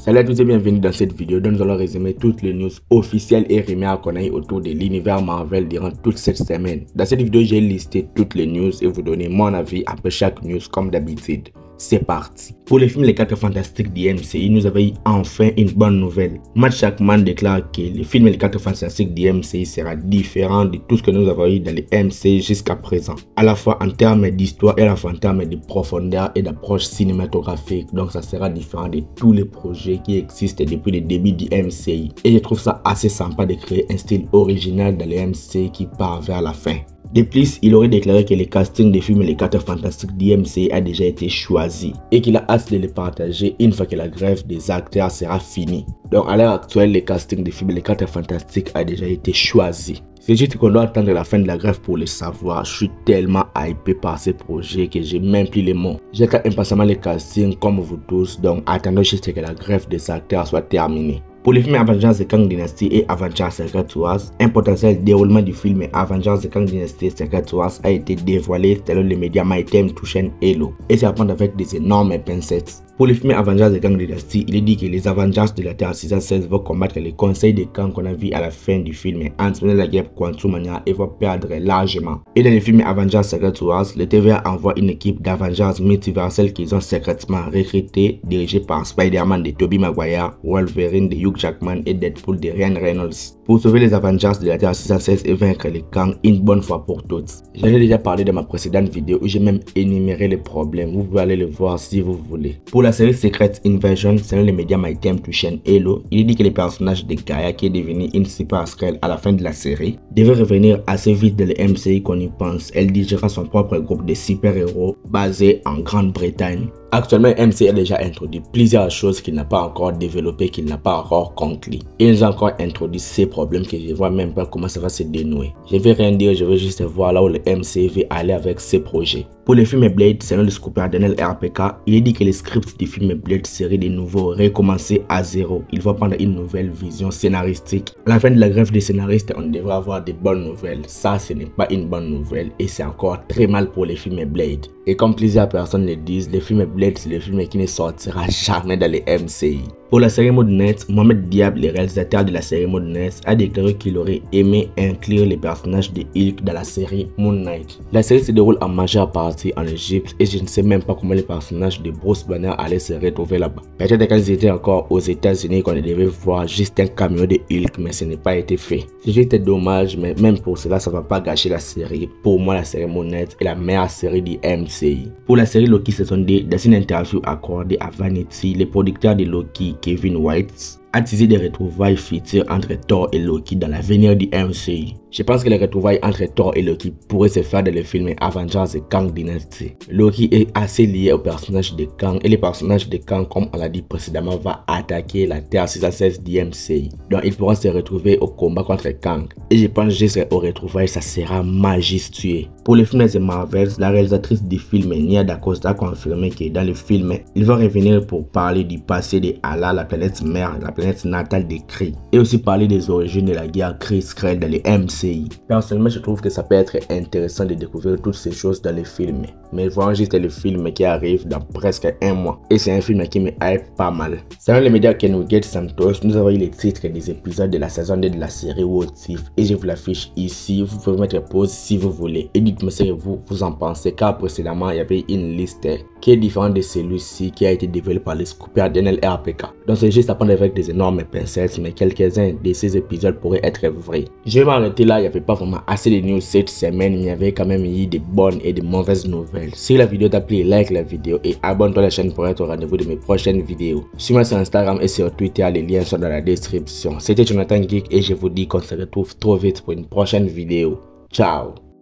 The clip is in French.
Salut à tous et bienvenue dans cette vidéo dont nous allons résumer toutes les news officielles et rumeurs qu'on a eu autour de l'univers Marvel durant toute cette semaine. Dans cette vidéo, j'ai listé toutes les news et vous donner mon avis après chaque news comme d'habitude. C'est parti. Pour les films Les 4 Fantastiques du MCU, nous avons eu enfin une bonne nouvelle. Matt Shakman déclare que le film Les 4 Fantastiques du MCU sera différent de tout ce que nous avons eu dans les MCU jusqu'à présent. À la fois en termes d'histoire et à la fois en termes de profondeur et d'approche cinématographique. Donc ça sera différent de tous les projets qui existent depuis le début du MCU. Et je trouve ça assez sympa de créer un style original dans les MCU qui part vers la fin. De plus, il aurait déclaré que le casting des films Les 4 Fantastiques du MCU a déjà été choisi et qu'il a hâte de les partager une fois que la grève des acteurs sera finie. Donc à l'heure actuelle, le casting des films Les 4 Fantastiques a déjà été choisi. C'est juste qu'on doit attendre la fin de la grève pour le savoir. Je suis tellement hypé par ce projet que j'ai même plus les mots. J'attends impatiemment le casting comme vous tous, donc attendons juste que la grève des acteurs soit terminée. Pour les films Avengers The Kang Dynasty et Avengers Secret Wars, un potentiel déroulement du film Avengers The Kang Dynasty Secret Wars a été dévoilé selon les médias MyTime touchant Hello et c'est à prendre avec des énormes pincettes. Pour le film Avengers The Kang Dynasty, il est dit que les Avengers de la Terre 616 vont combattre les conseils de Kang qu'on a vu à la fin du film Ant-Man la guerre Quantumania et vont perdre largement. Et dans le film Avengers Secret Wars, le TVA envoie une équipe d'Avengers multiversels qu'ils ont secrètement recruté, dirigée par Spider-Man de Tobey Maguire, Wolverine de Hugh Jackman et Deadpool de Ryan Reynolds, pour sauver les Avengers de la Terre 616 et vaincre les Kang une bonne fois pour toutes. J'en ai déjà parlé dans ma précédente vidéo où j'ai même énuméré les problèmes, vous pouvez aller le voir si vous voulez. Pour la série Secret Invasion, selon les médias MyTime touchant Hello, il est dit que le personnage de Gaia, qui est devenu une Super Skrull à la fin de la série, devait revenir assez vite dans le MCU qu'on y pense. Elle dirigera son propre groupe de super-héros basé en Grande-Bretagne. Actuellement, MCU a déjà introduit plusieurs choses qu'il n'a pas encore développées, qu'il n'a pas encore conclues. Il nous a encore introduit ces problèmes que je ne vois même pas comment ça va se dénouer. Je ne vais rien dire, je vais juste voir là où le MCU veut aller avec ses projets. Pour le film Blade, selon le scooper Daniel RPK, il est dit que les scripts du film Blade seraient de nouveau recommencés à zéro. Il va prendre une nouvelle vision scénaristique. À la fin de la grève des scénaristes, on devrait avoir de bonnes nouvelles. Ça, ce n'est pas une bonne nouvelle et c'est encore très mal pour le film Blade. Et comme plusieurs personnes le disent, le film Blade, c'est le film qui ne sortira jamais dans les MCU. Pour la série Moon Knight, Mohamed Diab, le réalisateur de la série Moon Knight, a déclaré qu'il aurait aimé inclure les personnages de Hulk dans la série Moon Knight. La série se déroule en majeure partie en Égypte et je ne sais même pas comment les personnages de Bruce Banner allaient se retrouver là-bas. Peut-être quand ils étaient encore aux États-Unis qu'on devait voir juste un camion de Hulk, mais ce n'est pas été fait. C'est juste dommage, mais même pour cela, ça ne va pas gâcher la série. Pour moi, la série Moon Knight est la meilleure série du MCU. Pour la série Loki saison 2, dans une interview accordée à Vanity, le producteur de Loki, Kevin Weitz, a teasé des retrouvailles futures entre Thor et Loki dans l'avenir du MCU. Je pense que les retrouvailles entre Thor et Loki pourraient se faire dans le film Avengers The Kang Dynasty. Loki est assez lié au personnage de Kang et le personnage de Kang, comme on l'a dit précédemment, va attaquer la Terre 616 du MCU. Donc il pourra se retrouver au combat contre Kang. Et je pense juste qu'aux retrouvailles, ça sera majestueux. Pour le film The Marvels, la réalisatrice du film Nia DaCosta a confirmé que dans le film, il va revenir pour parler du passé de Hala, la planète mère, la planète natale de Kree, et aussi parler des origines de la guerre Kree-Skrull dans le MCU. Personnellement, je trouve que ça peut être intéressant de découvrir toutes ces choses dans le film. Mais voyons juste le film qui arrive dans presque un mois. Et c'est un film qui me hype pas mal. Selon les médias Kenugate Santos, nous avons eu les titres des épisodes de la saison 2 de la série What If. Et je vous l'affiche ici. Vous pouvez mettre pause si vous voulez. Et dites-moi ce que vous en pensez. Car précédemment, il y avait une liste qui est différente de celui-ci qui a été développé par le scooper Daniel RPK. Donc c'est juste à prendre avec des énormes pincettes, mais quelques-uns de ces épisodes pourraient être vrais. Je vais m'arrêter là. Il n'y avait pas vraiment assez de news cette semaine, mais il y avait quand même eu de bonnes et de mauvaises nouvelles. Si la vidéo t'a plu, like la vidéo et abonne-toi à la chaîne pour être au rendez-vous de mes prochaines vidéos. Suis-moi sur Instagram et sur Twitter, les liens sont dans la description. C'était Jonathan Geek et je vous dis qu'on se retrouve trop vite pour une prochaine vidéo. Ciao!